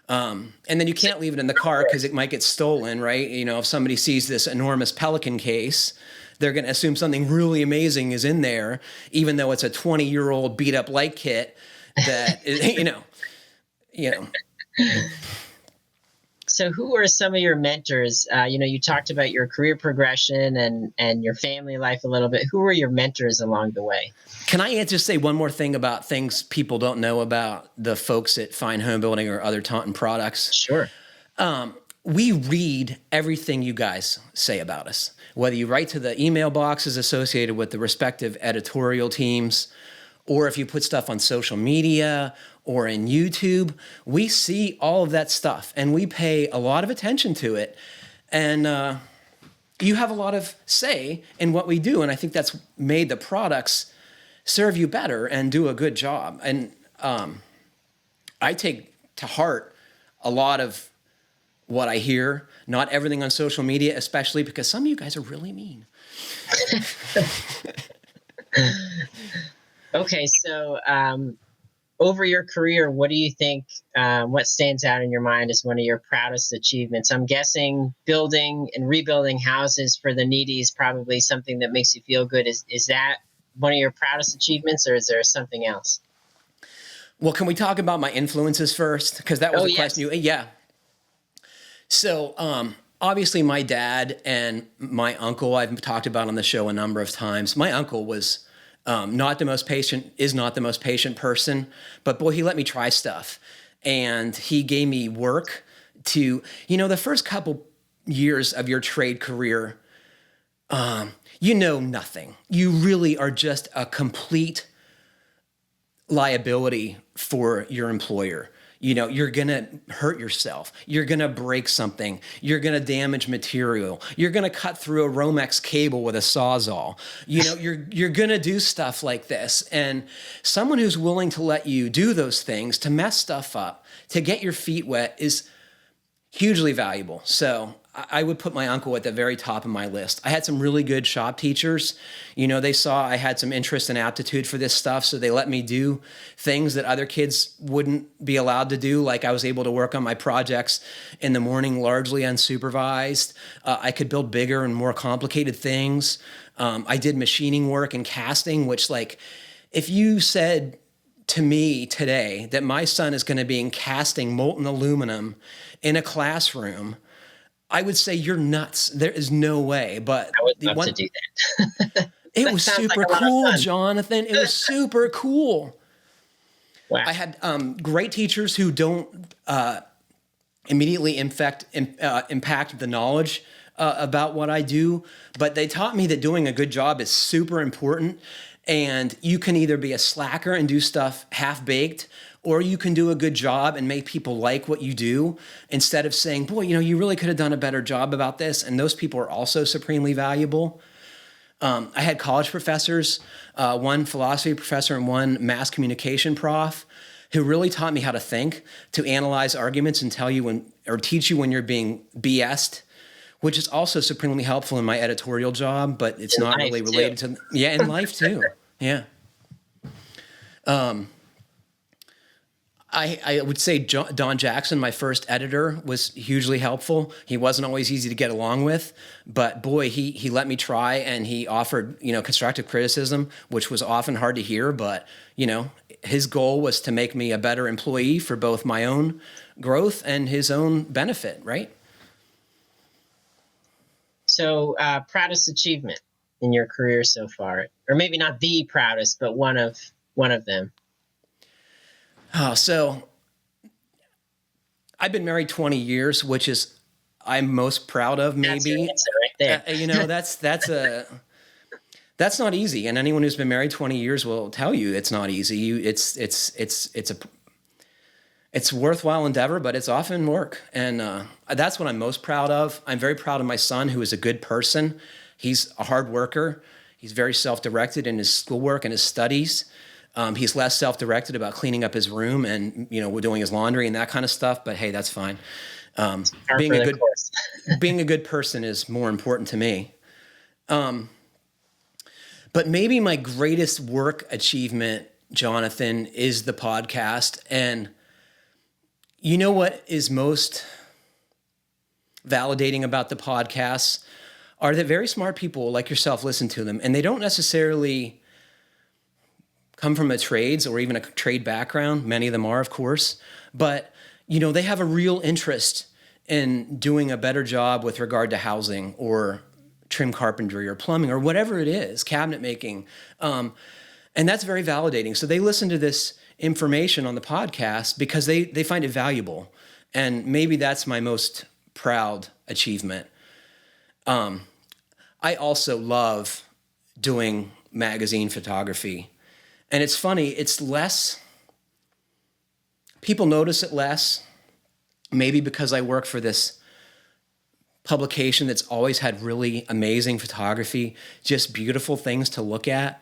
And then you can't leave it in the car because it might get stolen, right? If somebody sees this enormous Pelican case, they're going to assume something really amazing is in there, even though it's a 20-year-old beat-up light kit that, So who are some of your mentors? You talked about your career progression and your family life a little bit. Who are your mentors along the way? Can I just say one more thing about things people don't know about the folks at Fine Homebuilding or other Taunton products? Sure. We read everything you guys say about us, whether you write to the email boxes associated with the respective editorial teams, or if you put stuff on social media or in YouTube. We see all of that stuff and we pay a lot of attention to it. And you have a lot of say in what we do. And I think that's made the products serve you better and do a good job. And I take to heart a lot of what I hear, not everything on social media, especially because some of you guys are really mean. Okay, so over your career, what do you think, what stands out in your mind as one of your proudest achievements? I'm guessing building and rebuilding houses for the needy is probably something that makes you feel good. Is that one of your proudest achievements, or is there something else? Well, can we talk about my influences first? Because that was Oh, a question yes. yeah. So, obviously, my dad and my uncle, I've talked about on the show a number of times. My uncle was not the most patient, is not the most patient person, but boy, he let me try stuff. And he gave me work to, the first couple years of your trade career, you know nothing. You really are just a complete liability for your employer. You're going to hurt yourself. You're going to break something. You're going to damage material. You're going to cut through a Romex cable with a Sawzall. You're going to do stuff like this. And someone who's willing to let you do those things, to mess stuff up, to get your feet wet is hugely valuable. So I would put my uncle at the very top of my list. I had some really good shop teachers. They saw I had some interest and aptitude for this stuff, so they let me do things that other kids wouldn't be allowed to do. Like I was able to work on my projects in the morning, largely unsupervised. I could build bigger and more complicated things. I did machining work and casting, which, like, if you said to me today that my son is going to be casting molten aluminum in a classroom, I would say you're nuts. There is no way. But I would love to do that. it That was sounds like super a lot of cool, fun. Jonathan. It was super cool. Wow. I had great teachers who don't immediately impact the knowledge about what I do, but they taught me that doing a good job is super important. And you can either be a slacker and do stuff half-baked, or you can do a good job and make people like what you do instead of saying, boy, you really could have done a better job about this. And those people are also supremely valuable. I had college professors, one philosophy professor and one mass communication prof, who really taught me how to think, to analyze arguments and tell you or teach you when you're being BS'd, which is also supremely helpful in my editorial job, but it's not really related to, in life too. Yeah. I would say Don Jackson, my first editor, was hugely helpful. He wasn't always easy to get along with, but boy, he let me try, and he offered, constructive criticism, which was often hard to hear, but, his goal was to make me a better employee for both my own growth and his own benefit, right? So, proudest achievement in your career so far, or maybe not the proudest, but one of them. Oh, so I've been married 20 years, which is I'm most proud of. Maybe That's your answer right there. That's not easy, and anyone who's been married 20 years will tell you it's not easy. It's a worthwhile endeavor, but it's often work, and that's what I'm most proud of. I'm very proud of my son, who is a good person. He's a hard worker. He's very self-directed in his schoolwork and his studies. He's less self-directed about cleaning up his room and doing his laundry and that kind of stuff. But hey, that's fine. Being a good person is more important to me. But maybe my greatest work achievement, Jonathan, is the podcast. And you know what is most validating about the podcasts are that very smart people like yourself listen to them, and they don't necessarily come from a trades or even a trade background. Many of them are, of course, but they have a real interest in doing a better job with regard to housing or trim carpentry or plumbing or whatever it is, cabinet making. And that's very validating. So they listen to this information on the podcast because they find it valuable. And maybe that's my most proud achievement. I also love doing magazine photography. And it's funny, it's less, people notice it less, maybe because I work for this publication that's always had really amazing photography, just beautiful things to look at.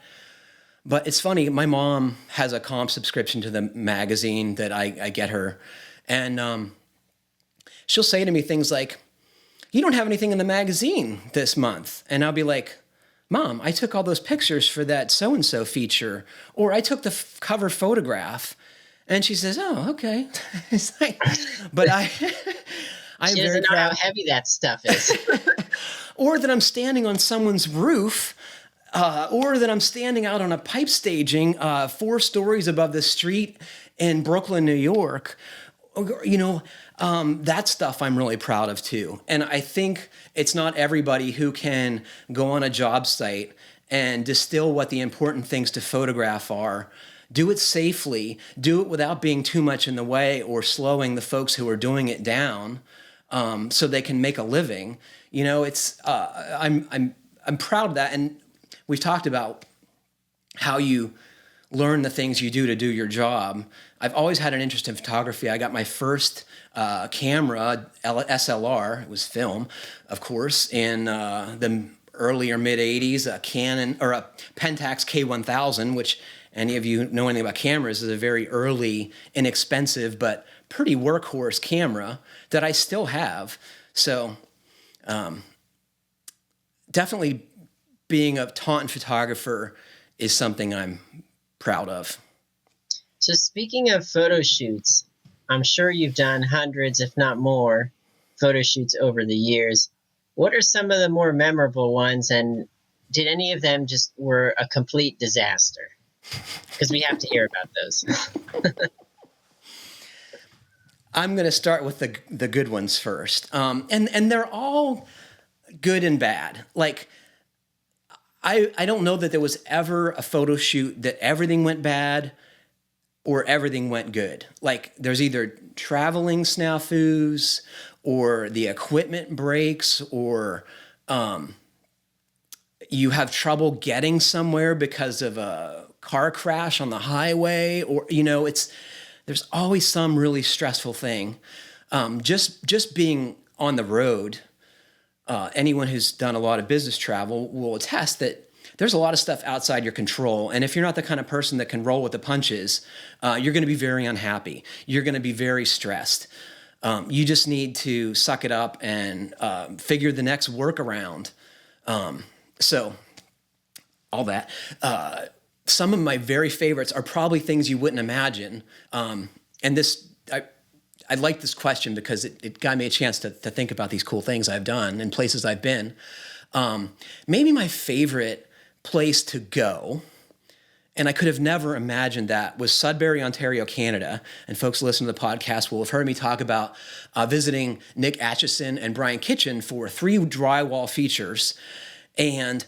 But it's funny, my mom has a comp subscription to the magazine that I get her. And she'll say to me things like, "You don't have anything in the magazine this month." And I'll be like, "Mom, I took all those pictures for that so-and-so feature," or "I took the cover photograph." And she says, "Oh, okay." It's like, but I'm She very doesn't know how proud. heavy that stuff is. Or that I'm standing on someone's roof, or that I'm standing out on a pipe staging 4 stories above the street in Brooklyn, New York. You know, that stuff I'm really proud of too. And I think it's not everybody who can go on a job site and distill what the important things to photograph are. Do it safely, do it without being too much in the way or slowing the folks who are doing it down, so they can make a living. You know, it's I'm proud of that. And we've talked about how you learn the things you do to do your job. I've always had an interest in photography. I got my first camera, SLR, it was film, of course, in the earlier mid 80s, a Canon or a Pentax K1000, which any of you know anything about cameras is a very early, inexpensive, but pretty workhorse camera that I still have. So definitely being a Taunton photographer is something I'm proud of. So speaking of photo shoots, I'm sure you've done hundreds, if not more, photo shoots over the years. What are some of the more memorable ones, and did any of them just were a complete disaster? Because we have to hear about those. I'm going to start with the good ones first, and they're all good and bad. Like I don't know that there was ever a photo shoot that everything went bad or everything went good. Like there's either traveling snafus or the equipment breaks or you have trouble getting somewhere because of a car crash on the highway, or you know, there's always some really stressful thing. Just being on the road, anyone who's done a lot of business travel will attest that there's a lot of stuff outside your control. And if you're not the kind of person that can roll with the punches, you're going to be very unhappy. You're going to be very stressed. You just need to suck it up and figure the next workaround. So all that. Some of my very favorites are probably things you wouldn't imagine. And I like this question because it got me a chance to think about these cool things I've done and places I've been. Maybe my favorite place to go, and I could have never imagined that, was Sudbury, Ontario, Canada. And folks listening to the podcast will have heard me talk about visiting Nick Atchison and Brian Kitchen for 3 drywall features. And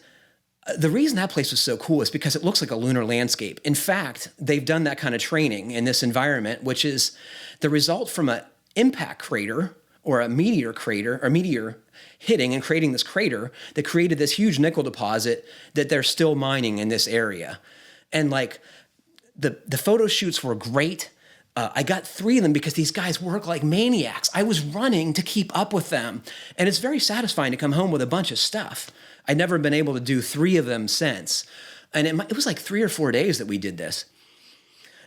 the reason that place was so cool is because it looks like a lunar landscape. In fact, they've done that kind of training in this environment, which is the result from an impact crater or a meteor crater or meteor hitting and creating this crater that created this huge nickel deposit that they're still mining in this area. And like the photo shoots were great. I got 3 of them because these guys work like maniacs. I was running to keep up with them. And it's very satisfying to come home with a bunch of stuff. I'd never been able to do 3 of them since. And it was like 3 or 4 days that we did this.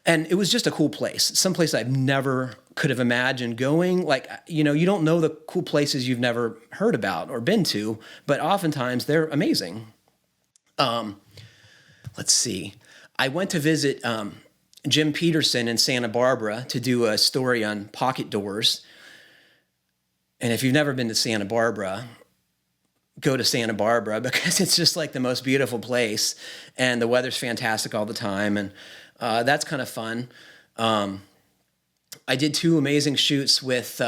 And it was just a cool place, someplace I've never could have imagined going. Like, you know, you don't know the cool places you've never heard about or been to, but oftentimes they're amazing. Let's see. I went to visit Jim Peterson in Santa Barbara to do a story on pocket doors. And if you've never been to Santa Barbara, go to Santa Barbara because it's just like the most beautiful place and the weather's fantastic all the time. And that's kind of fun. I did 2 amazing shoots with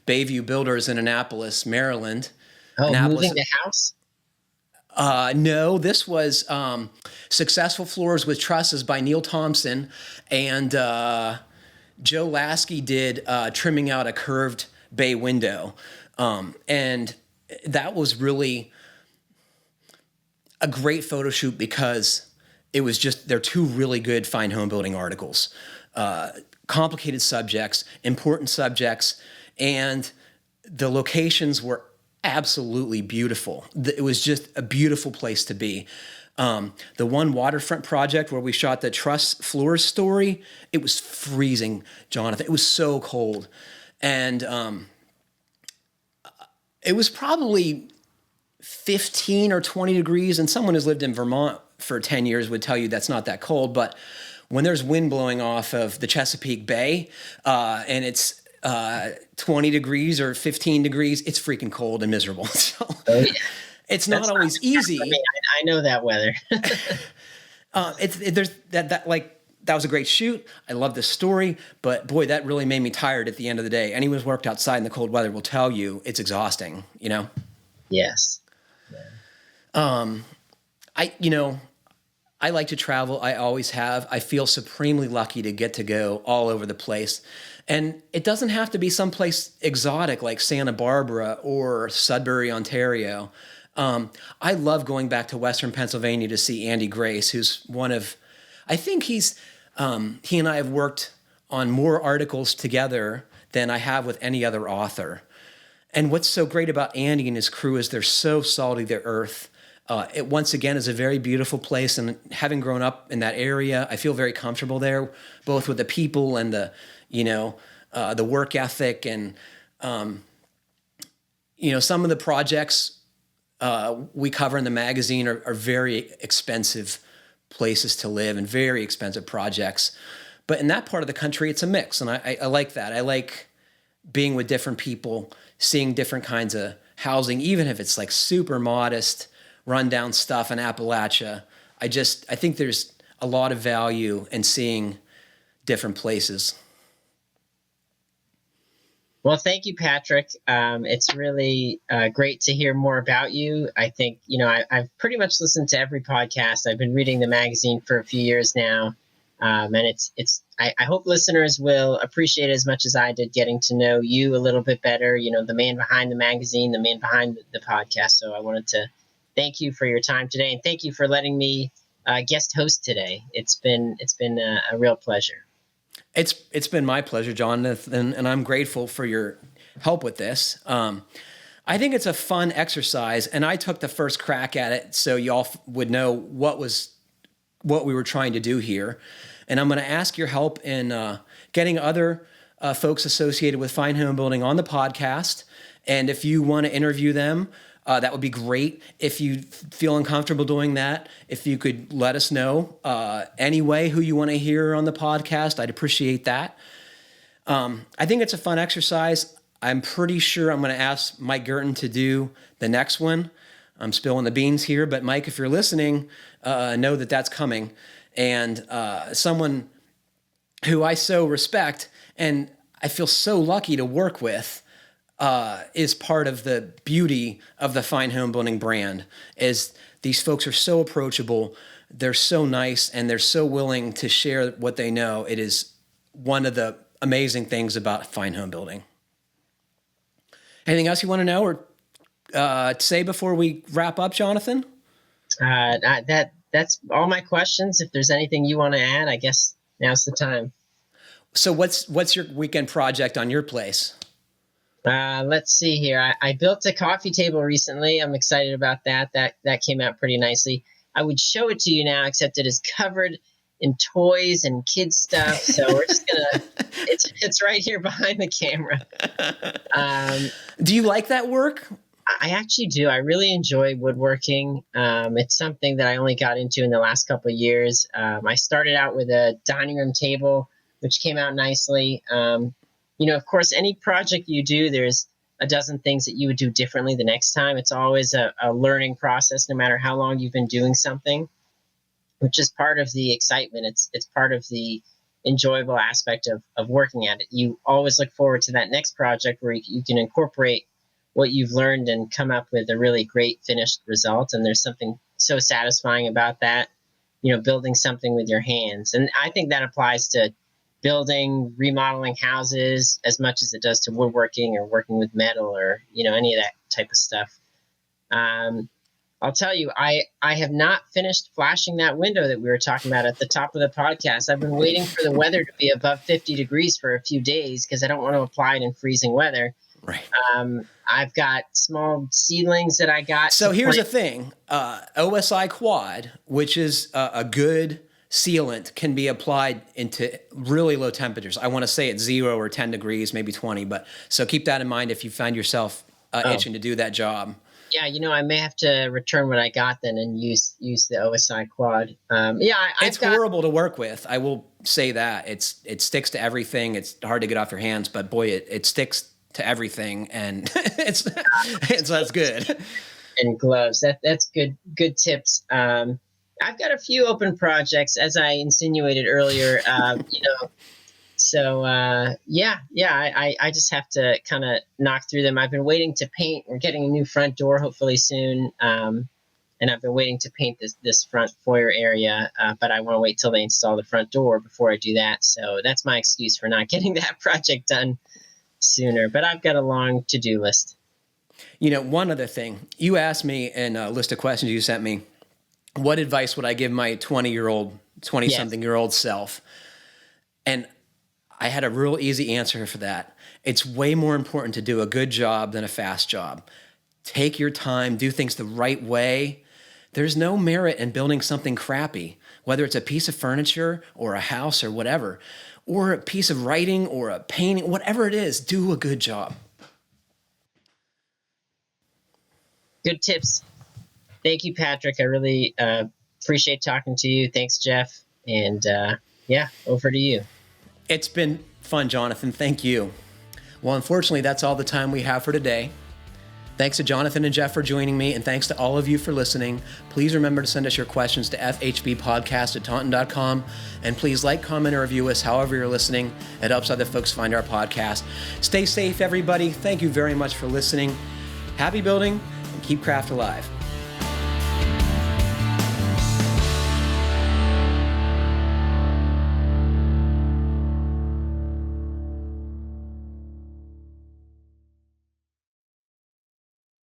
Bayview Builders in Annapolis, Maryland. Oh, Annapolis, moving the house? no, this was Successful Floors with Trusses by Neil Thompson. And Joe Lasky did trimming out a curved bay window. And that was really a great photo shoot because it was just, they're 2 really good Fine Homebuilding articles. Complicated subjects, important subjects, and the locations were absolutely beautiful. It was just a beautiful place to be. The one waterfront project where we shot the truss floors story, it was freezing, Jonathan. It was so cold. And it was probably 15 or 20 degrees. And someone who's lived in Vermont for 10 years would tell you that's not that cold. But when there's wind blowing off of the Chesapeake Bay and it's 20 degrees or 15 degrees, it's freaking cold and miserable. So it's not always easy. I mean, I know that weather. There's that like, that was a great shoot. I love this story, but boy, that really made me tired at the end of the day. Anyone who's worked outside in the cold weather will tell you it's exhausting, you know? Yes. I like to travel. I always have. I feel supremely lucky to get to go all over the place. And it doesn't have to be someplace exotic like Santa Barbara or Sudbury, Ontario. I love going back to Western Pennsylvania to see Andy Grace, who's I think he and I have worked on more articles together than I have with any other author. And what's so great about Andy and his crew is they're so salty to earth. It once again is a very beautiful place, and having grown up in that area, I feel very comfortable there, both with the people and the work ethic, and some of the projects we cover in the magazine are very expensive places to live and very expensive projects. But in that part of the country, it's a mix, and I like that. I like being with different people, seeing different kinds of housing, even if it's like super modest, rundown stuff in Appalachia. I think there's a lot of value in seeing different places. Well, thank you, Patrick. It's really great to hear more about you. I think, I've pretty much listened to every podcast. I've been reading the magazine for a few years now. And I hope listeners will appreciate as much as I did getting to know you a little bit better, the man behind the magazine, the man behind the podcast. So I wanted to thank you for your time today, and thank you for letting me guest host today. It's been a real pleasure. It's been my pleasure, Jonathan, and I'm grateful for your help with this. I think it's a fun exercise, and I took the first crack at it so y'all would know what we were trying to do here. And I'm going to ask your help in getting other folks associated with Fine Homebuilding on the podcast. And if you want to interview them, that would be great. If you feel uncomfortable doing that, if you could let us know anyway who you want to hear on the podcast, I'd appreciate that. I think it's a fun exercise. I'm pretty sure I'm going to ask Mike Girton to do the next one. I'm spilling the beans here, but Mike, if you're listening, know that that's coming. And someone who I so respect and I feel so lucky to work with is part of the beauty of the Fine Homebuilding brand. Is these folks are so approachable, they're so nice, and they're so willing to share what they know. It is one of the amazing things about Fine Homebuilding. Anything else you want to know or say before we wrap up, Jonathan? That's all my questions. If there's anything you want to add, I guess now's the time. So what's your weekend project on your place? Let's see here. I built a coffee table recently. I'm excited about that. That came out pretty nicely. I would show it to you now, except it is covered in toys and kids stuff. So we're just gonna. It's right here behind the camera. Do you like that work? I actually do. I really enjoy woodworking. It's something that I only got into in the last couple of years. I started out with a dining room table, which came out nicely. Of course, any project you do, there's a dozen things that you would do differently the next time. It's always a learning process, no matter how long you've been doing something, which is part of the excitement. It's part of the enjoyable aspect of working at it. You always look forward to that next project where you can incorporate what you've learned and come up with a really great finished result. And there's something so satisfying about that, building something with your hands. And I think that applies to building, remodeling houses as much as it does to woodworking or working with metal or, any of that type of stuff. I'll tell you, I have not finished flashing that window that we were talking about at the top of the podcast. I've been waiting for the weather to be above 50 degrees for a few days because I don't want to apply it in freezing weather. Right. I've got small seedlings that I got. So here's the thing, OSI quad, which is a good sealant, can be applied into really low temperatures. I want to say it's 0 or 10 degrees, maybe 20, but so keep that in mind if you find yourself itching to do that job. Yeah, I may have to return what I got then and use the OSI quad. It's horrible to work with. I will say that it sticks to everything. It's hard to get off your hands, but boy, it sticks to everything, and that's good. And gloves. That's good tips. I've got a few open projects, as I insinuated earlier. So I just have to kind of knock through them. I've been waiting to paint. We're getting a new front door hopefully soon, and I've been waiting to paint this front foyer area. But I want to wait till they install the front door before I do that. So that's my excuse for not getting that project done sooner. But I've got a long to-do list. One other thing. You asked me in a list of questions you sent me, what advice would I give my 20-something-year-old self? And I had a real easy answer for that. It's way more important to do a good job than a fast job. Take your time, do things the right way. There's no merit in building something crappy, whether it's a piece of furniture or a house or whatever, or a piece of writing or a painting, whatever it is, do a good job. Good tips. Thank you, Patrick. I really appreciate talking to you. Thanks, Jeff. And over to you. It's been fun, Jonathan. Thank you. Well, unfortunately, that's all the time we have for today. Thanks to Jonathan and Jeff for joining me, and thanks to all of you for listening. Please remember to send us your questions to fhbpodcast@taunton.com, and please like, comment, or review us however you're listening. It helps other folks find our podcast. Stay safe, everybody. Thank you very much for listening. Happy building, and keep craft alive.